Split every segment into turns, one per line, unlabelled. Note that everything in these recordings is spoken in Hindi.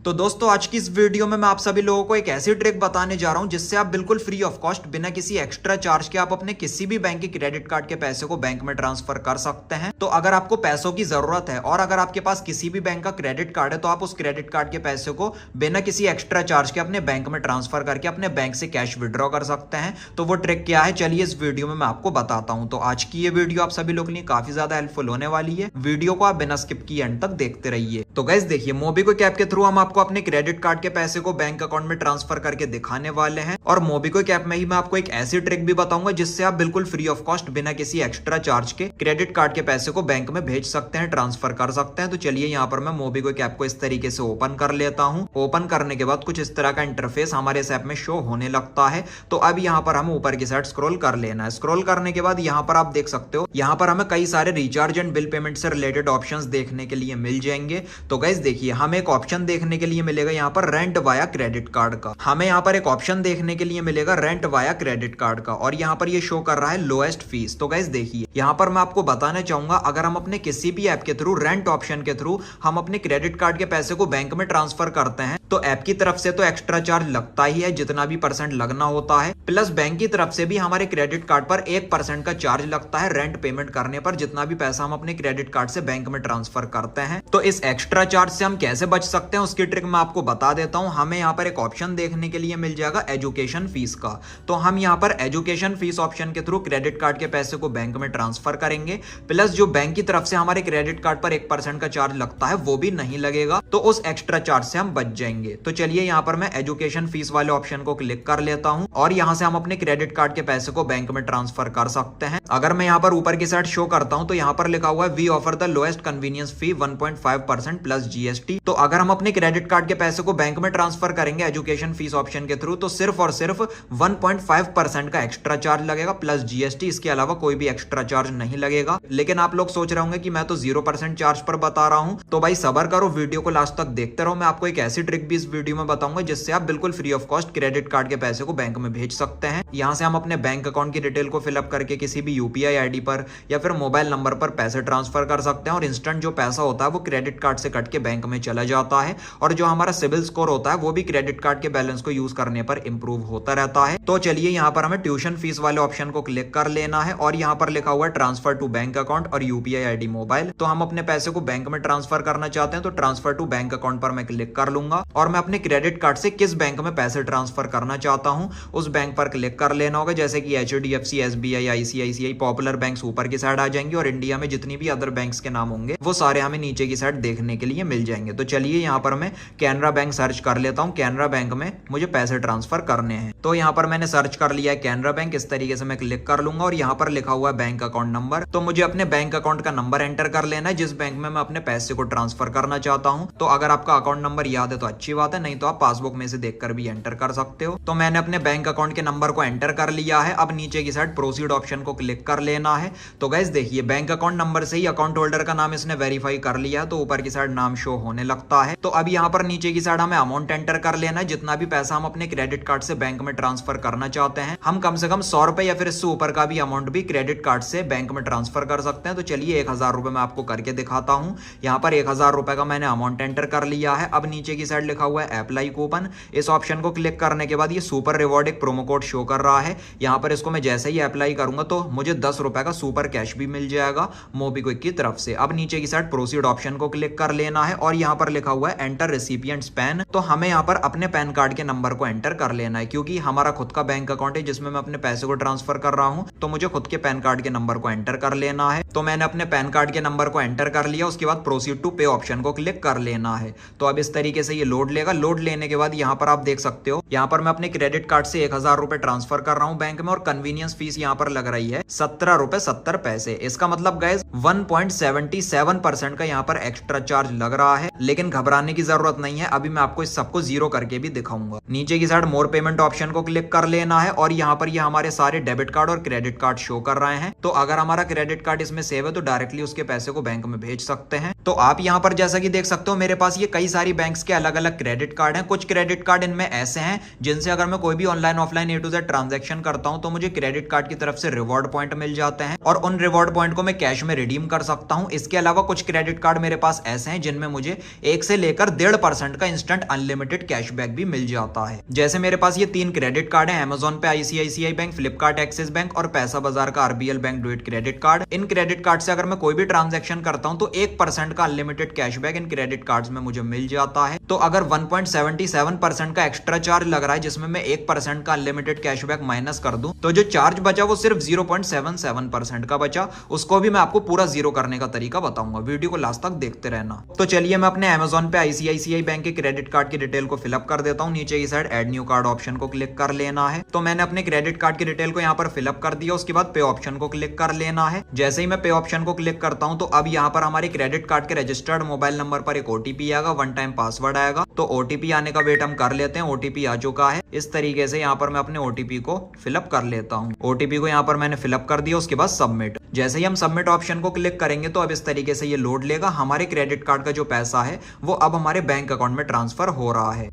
तो दोस्तों आज की इस वीडियो में मैं आप सभी लोगों को एक ऐसी ट्रिक बताने जा रहा हूं जिससे आप बिल्कुल फ्री ऑफ कॉस्ट बिना किसी एक्स्ट्रा चार्ज के आप अपने किसी भी बैंक के क्रेडिट कार्ड के पैसे को बैंक में ट्रांसफर कर सकते हैं। तो अगर आपको पैसों की जरूरत है और अगर आपके पास किसी भी बैंक का क्रेडिट कार्ड है तो आप उस क्रेडिट कार्ड के पैसे को बिना किसी एक्स्ट्रा चार्ज के अपने बैंक में ट्रांसफर करके अपने बैंक से कैश विड्रॉ कर सकते हैं। तो वो ट्रिक क्या है, चलिए इस वीडियो में मैं आपको बताता हूं। तो आज की ये वीडियो आप सभी लोगों के लिए काफी ज्यादा हेल्पफुल होने वाली है। वीडियो को आप बिना स्किप किए एंड तक देखते रहिए। तो गाइस देखिए, मोबीक्विक ऐप के थ्रू हम आपको अपने क्रेडिट कार्ड के पैसे को बैंक अकाउंट में ट्रांसफर करके दिखाने वाले हैं। और मोबीक्विक ऐप में ही मैं आपको एक ऐसी ट्रिक भी बताऊंगा जिससे आप बिल्कुल फ्री ऑफ कॉस्ट बिना किसी एक्स्ट्रा चार्ज के क्रेडिट कार्ड के पैसे को बैंक में भेज सकते हैं, ट्रांसफर कर सकते हैं। तो चलिए यहाँ पर मैं मोबीक्विक ऐप को इस तरीके से ओपन कर लेता हूँ। ओपन करने के बाद कुछ इस तरह का इंटरफेस हमारे इस ऐप में शो होने लगता है। तो अब यहाँ पर हमें ऊपर की साइड स्क्रॉल कर लेना है। स्क्रॉल करने के बाद यहाँ पर आप देख सकते हो, यहाँ पर हमें कई सारे रिचार्ज एंड बिल पेमेंट से रिलेटेड ऑप्शंस देखने के लिए मिल जाएंगे। तो गाइस देखिए, हमें एक ऑप्शन देखने के लिए मिलेगा यहाँ पर रेंट वाया क्रेडिट कार्ड का। हमें यहाँ पर एक ऑप्शन देखने के लिए मिलेगा रेंट वाया क्रेडिट कार्ड का, और यहाँ पर ये शो कर रहा है लोएस्ट फीस। तो गाइस देखिए, यहाँ पर मैं आपको बताना चाहूंगा, अगर हम अपने किसी भी ऐप के थ्रू रेंट ऑप्शन के थ्रू हम अपने क्रेडिट कार्ड के पैसे को बैंक में ट्रांसफर करते हैं तो ऐप की तरफ से तो एक्स्ट्रा चार्ज लगता ही है, जितना भी % लगना होता है, प्लस बैंक की तरफ से भी हमारे क्रेडिट कार्ड पर 1% का चार्ज लगता है रेंट पेमेंट करने पर, जितना भी पैसा हम अपने क्रेडिट कार्ड से बैंक में ट्रांसफर करते हैं। तो इस एक्स्ट्रा चार्ज से हम कैसे बच सकते हैं उसकी ट्रिक मैं आपको बता देता हूं। हमें यहाँ पर एक ऑप्शन देखने के लिए मिल जाएगा एजुकेशन फीस का। तो हम यहाँ पर एजुकेशन फीस ऑप्शन के थ्रू क्रेडिट कार्ड के पैसे को बैंक में ट्रांसफर करेंगे, प्लस जो बैंक की तरफ से हमारे क्रेडिट कार्ड पर 1% का चार्ज लगता है वो भी नहीं लगेगा। तो उस एक्स्ट्रा चार्ज से हम बच जाएंगे। तो चलिए यहाँ पर मैं एजुकेशन फीस वाले ऑप्शन को क्लिक कर लेता हूँ और यहाँ से हम अपने क्रेडिट कार्ड के पैसे को बैंक में ट्रांसफर कर सकते हैं। अगर मैं यहाँ पर ऊपर की साइड शो करता हूँ तो यहाँ पर लिखा हुआ है we offer the lowest convenience fee 1.5% plus GST. तो अगर हम अपने क्रेडिट कार्ड के पैसे को बैंक में ट्रांसफर करेंगे एजुकेशन फीस ऑप्शन के थ्रू तो सिर्फ और सिर्फ 1.5% का एक्स्ट्रा चार्ज लगेगा प्लस जीएसटी। इसके अलावा कोई भी एक्स्ट्रा चार्ज नहीं लगेगा। लेकिन आप लोग सोच रहे होंगे कि मैं तो 0% चार्ज पर बता रहा हूं, तो भाई सबर करो, वीडियो को लास्ट तक देखते रहो। मैं आपको एक ऐसी ट्रिक भी इस वीडियो में बताऊंगा जिससे आप बिल्कुल free of cost credit card के पैसे को बैंक में भेज सकते हैं। यहाँ से हम अपने बैंक अकाउंट की डिटेल को फिलअप करके किसी भी यूपीआई आईडी पर या फिर मोबाइल नंबर पर पैसे ट्रांसफर कर सकते हैं और इंस्टेंट जो पैसा होता है वो क्रेडिट कार्ड से कट के बैंक में चला जाता है। और जो हमारा सिविल स्कोर होता है वो भी क्रेडिट कार्ड के बैलेंस को यूज करने पर इंप्रूव होता रहता है। तो चलिए यहाँ पर हमें ट्यूशन फीस वाले ऑप्शन को क्लिक कर लेना है और यहाँ पर लिखा हुआ है ट्रांसफर टू बैंक अकाउंट और यूपीआई आईडी मोबाइल। तो हम अपने पैसे को बैंक में ट्रांसफर करना चाहते हैं तो ट्रांसफर टू बैंक अकाउंट पर मैं क्लिक कर लूंगा और मैं अपने क्रेडिट कार्ड से किस बैंक में पैसे ट्रांसफर करना चाहता हूं उस बैंक पर क्लिक कर लेना होगा, जैसे कि HDFC, SBI, ICICI, popular banks ऊपर की साइड आ जाएंगे और इंडिया में जितनी भी अदर बैंक्स के नाम होंगे वो सारे हमें नीचे की साइड देखने के लिए मिल जाएंगे। तो चलिए यहाँ पर मैं कैनरा बैंक सर्च कर लेता हूँ। कैनरा बैंक में मुझे पैसे ट्रांसफर करने हैं तो यहाँ पर मैंने सर्च कर लिया है कैनरा बैंक। इस तरीके से मैं क्लिक कर लूंगा और यहाँ पर लिखा हुआ है बैंक अकाउंट नंबर। तो मुझे अपने बैंक अकाउंट का नंबर एंटर कर लेना है जिस बैंक में मैं अपने पैसे को ट्रांसफर करना चाहता हूँ। तो अगर आपका अकाउंट नंबर याद है तो अच्छी बात है, नहीं तो आप पासबुक में से देखकर भी एंटर कर सकते हो। तो मैंने अपने बैंक अकाउंट के नंबर को एंटर कर लिया है। अब नीचे की साइड प्रोसीड ऑप्शन को क्लिक कर लेना है। तो गाइस देखिए, बैंक अकाउंट नंबर से ही अकाउंट होल्डर का नाम इसने वेरीफाई कर लिया तो ऊपर की साइड नाम शो होने लगता है। तो अब यहाँ पर नीचे की साइड हमें अमाउंट एंटर कर लेना है, जितना भी पैसा हम अपने क्रेडिट कार्ड से बैंक में ट्रांसफर करना चाहते हैं। हम कम से कम 100 रुपए या फिर इससे ऊपर का भी अमाउंट भी क्रेडिट कार्ड से बैंक में ट्रांसफर कर सकते हैं। तो चलिए 1000 रुपए मैं आपको करके दिखाता हूँ। यहाँ पर 1000 रुपए का मैंने अमाउंट एंटर कर लिया है। अब नीचे की साइड लिखा हुआ है अप्लाई कूपन। इस ऑप्शन को क्लिक करने के बाद ये सुपर रिवॉर्ड एक प्रोमो कोड शो कर रहा है। यहाँ पर इसको मैं जैसे ही अप्लाई करूंगा तो मुझे 10 रुपए का सुपर कैश भी मिल जाएगा मोबीक्विक की तरफ से। अब नीचे की साइड प्रोसीड ऑप्शन को क्लिक कर लेना है और यहाँ पर लिखा हुआ है एंटर रेसिपिएंट्स पैन। तो हमें यहाँ पर अपने पैन कार्ड के नंबर को एंटर कर लेना है, क्योंकि हमारा खुद का बैंक अकाउंट है जिसमें मैं अपने पैसे को ट्रांसफर कर रहा हूँ तो मुझे खुद के पैन कार्ड के नंबर को एंटर कर लेना है। तो मैंने अपने पैन कार्ड के नंबर को एंटर कर लिया। उसके बाद प्रोसीड टू पे ऑप्शन को क्लिक कर लेना है। तो अब इस तरीके से ये लोड लेगा। लोड लेने के बाद यहाँ पर आप देख सकते हो, यहाँ पर मैं अपने क्रेडिट कार्ड से 1000 रुपए ट्रांसफर कर रहा हूँ बैंक में और कन्वीनियंस फीस यहाँ पर लग रही है 17 रुपए 70 पैसे। इसका मतलब गाइस 1.77% का यहाँ पर एक्स्ट्रा चार्ज लग रहा है। लेकिन घबराने की जरूरत नहीं है, अभी मैं आपको इस सबको जीरो करके भी दिखाऊंगा। नीचे की साइड मोर पेमेंट ऑप्शन को क्लिक कर लेना है और यहाँ पर ये हमारे सारे डेबिट कार्ड और क्रेडिट कार्ड शो कर रहे हैं। तो अगर हमारा क्रेडिट कार्ड इसमें सेव है तो डायरेक्टली उसके पैसे को बैंक में भेज सकते हैं। तो आप यहाँ पर जैसा कि देख सकते हो मेरे पास ये कई सारी बैंक्स के अलग अलग क्रेडिट कार्ड हैं। कुछ क्रेडिट कार्ड इनमें ऐसे हैं जिनसे अगर मैं कोई भी online offline A to Z transaction करता हूं तो मुझे क्रेडिट कार्ड की तरफ से रिवॉर्ड पॉइंट मिल जाते हैं और उन रिवॉर्ड पॉइंट को मैं कैश में रिडीम कर सकता हूं। इसके अलावा कुछ क्रेडिट कार्ड मेरे पास ऐसे हैं जिनमें मुझे 1 से लेकर 1.5% का इंस्टेंट अनलिमिटेड कैशबैक भी मिल जाता है। जैसे मेरे पास ये 3 क्रेडिट कार्ड है, अमेजॉन पे ICICI bank, Flipkart axis bank और पैसा बाजार का RBL bank do it credit card. In credit card से अगर मैं कोई भी ट्रांजेक्शन करता हूं तो 1% का unlimited cashback in credit cards में मुझे मिल जाता है। तो अगर 1.77% का एक्स्ट्रा चार्ज लग रहा है जिसमें मैं 1% का अनलिमिटेड कैशबैक माइनस कर दूं तो जो चार्ज बचा वो सिर्फ 0.77% का बचा। उसको भी मैं आपको पूरा जीरो करने का तरीका बताऊंगा, वीडियो को लास्ट तक देखते रहना। तो चलिए मैं अपने अमेजॉन पे ICICI बैंक के क्रेडिट कार्ड की डिटेल को फिलअप कर देता हूं। नीचे की side add new card option को क्लिक कर लेना है। तो मैंने अपने क्रेडिट कार्ड की डिटेल को यहाँ पर फिलअप कर दिया। उसके बाद पे ऑप्शन को क्लिक कर लेना है। जैसे ही मैं पे ऑप्शन को क्लिक करता हूं तो अब यहाँ पर हमारे क्रेडिट कार्ड के रजिस्टर्ड मोबाइल नंबर पर एक OTP आएगा, 1 टाइम पासवर्ड आएगा। तो OTP आने का वेट हम कर लेते हैं। OTP आ चुका है। इस तरीके से यहाँ पर मैं अपने OTP को फिलअप कर लेता हूँ। OTP को यहाँ पर मैंने फिलअप कर दिया। उसके बाद सबमिट। जैसे ही हम सबमिट ऑप्शन को क्लिक करेंगे तो अब इस तरीके से ये लोड लेगा। हमारे क्रेडिट कार्ड का जो पैसा है वो अब हमारे बैंक अकाउंट में ट्रांसफर हो रहा है।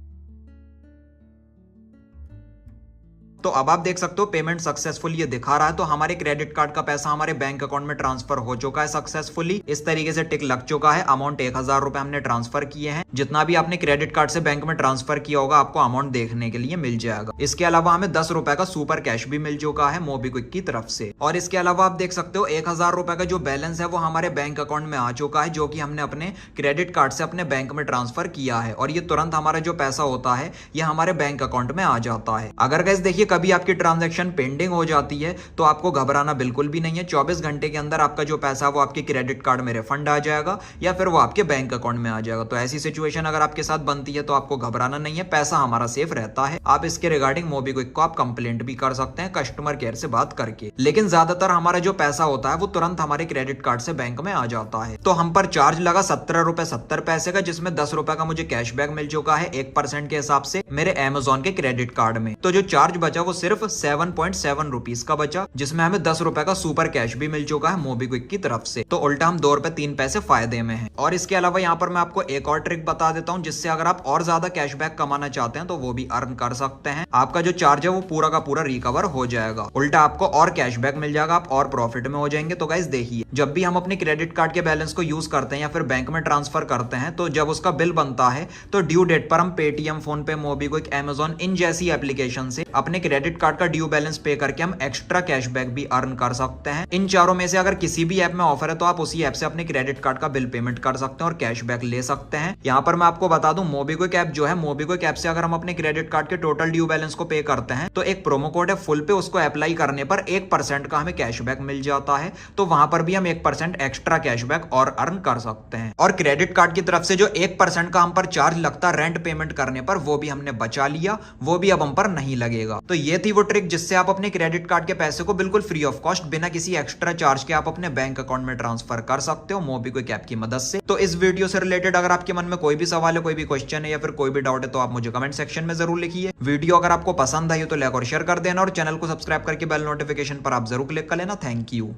तो अब आप देख सकते हो पेमेंट सक्सेसफुल ये दिखा रहा है। तो हमारे क्रेडिट कार्ड का पैसा हमारे बैंक अकाउंट में ट्रांसफर हो चुका है सक्सेसफुली। इस तरीके से टिक लग चुका है। अमाउंट 1000 रुपए हमने ट्रांसफर किए हैं। जितना भी आपने क्रेडिट कार्ड से बैंक में ट्रांसफर किया होगा आपको अमाउंट देखने के लिए मिल जाएगा। इसके अलावा हमें 10 रुपए का सुपर कैश भी मिल चुका है मोबीक्विक की तरफ से। और इसके अलावा आप देख सकते हो 1000 रुपए का जो बैलेंस है वो हमारे बैंक अकाउंट में आ चुका है, जो कि हमने अपने क्रेडिट कार्ड से अपने बैंक में ट्रांसफर किया है। और ये तुरंत हमारा जो पैसा होता है ये हमारे बैंक अकाउंट में आ जाता है। अगर गाइस देखिए कभी आपकी ट्रांजेक्शन पेंडिंग हो जाती है तो आपको घबराना बिल्कुल भी नहीं है। 24 घंटे के अंदर आपका जो पैसा वो आपके क्रेडिट कार्ड में रिफंड आ जाएगा या फिर वो आपके बैंक अकाउंट में आ जाएगा। तो ऐसी सिचुएशन अगर आपके साथ बनती है तो आपको घबराना नहीं है, पैसा हमारा सेफ रहता है। आप इसके रिगार्डिंग मोबीक्विक को आप कंप्लेंट भी कर सकते हैं कस्टमर केयर से बात करके। लेकिन ज्यादातर हमारा जो पैसा होता है वो तुरंत हमारे क्रेडिट कार्ड से बैंक में आ जाता है। तो हम पर चार्ज लगा 17 रुपए 70 पैसे का, जिसमें 10 रुपए का मुझे कैशबैक मिल चुका है 1% के हिसाब से मेरे अमेजॉन के क्रेडिट कार्ड में। तो जो चार्ज बचा वो सिर्फ 7.7 रुपीज का बचा, जिसमें हमें 10 रुपए का सुपर कैश भी मिल चुका है मोबीक्विक की तरफ से। तो उल्टा हम 2 रुपए 3 पैसे फायदे में हैं। और इसके अलावा यहाँ पर मैं आपको एक और ट्रिक बता देता हूँ जिससे अगर आप और ज्यादा कैशबैक कमाना चाहते हैं तो वो भी अर्न कर सकते हैं। आपका जो चार्ज है वो पूरा का पूरा रिकवर हो जाएगा, उल्टा आपको और कैशबैक मिल जाएगा, आप और प्रॉफिट में हो जाएंगे। तो गाइस देखिए जब भी हम अपने क्रेडिट कार्ड के बैलेंस को यूज करते हैं या फिर बैंक में ट्रांसफर करते हैं तो जब उसका बिल बनता है तो ड्यू डेट पर हम पेटीएम, फोन पे, मोबीक्विक, अमेजॉन इन जैसी एप्लीकेशन से अपने क्रेडिट कार्ड का ड्यू बैलेंस पे करके हम एक्स्ट्रा कैशबैक भी अर्न कर सकते हैं। इन चारों में से अगर किसी भी ऐप में ऑफर है तो आप उसी ऐप से अपने क्रेडिट कार्ड का बिल पेमेंट कर सकते हैं और कैशबैक ले सकते हैं। यहाँ पर मैं आपको बता दूं मोबीक्विक ऐप जो है, मोबीक्विक ऐप से अगर हम अपने क्रेडिट कार्ड के टोटल ड्यू बैलेंस को पे करते हैं तो एक प्रोमो कोड है फुल पे, उसको अप्लाई करने पर 1% का हमें कैशबैक मिल जाता है। तो वहां पर भी हम 1% एक्स्ट्रा कैशबैक और अर्न कर सकते हैं। और क्रेडिट कार्ड की तरफ से जो 1% का हम पर चार्ज लगता है रेंट पेमेंट करने पर वो भी हमने बचा लिया, वो भी अब हम पर नहीं लगेगा। तो ये थी वो ट्रिक जिससे आप अपने क्रेडिट कार्ड के पैसे को बिल्कुल फ्री ऑफ कॉस्ट बिना किसी एक्स्ट्रा चार्ज के आप अपने बैंक अकाउंट में ट्रांसफर कर सकते हो मोबीक्विक ऐप की मदद से। तो इस वीडियो से रिलेटेड अगर आपके मन में कोई भी सवाल है, कोई भी क्वेश्चन है या फिर कोई भी डाउट है तो आप मुझे कमेंट सेक्शन में जरूर लिखिए। वीडियो अगर आपको पसंद आई हो तो लाइक और शेयर कर देना और चैनल को सब्सक्राइब करके बेल नोटिफिकेशन पर आप जरूर क्लिक कर लेना। Thank you.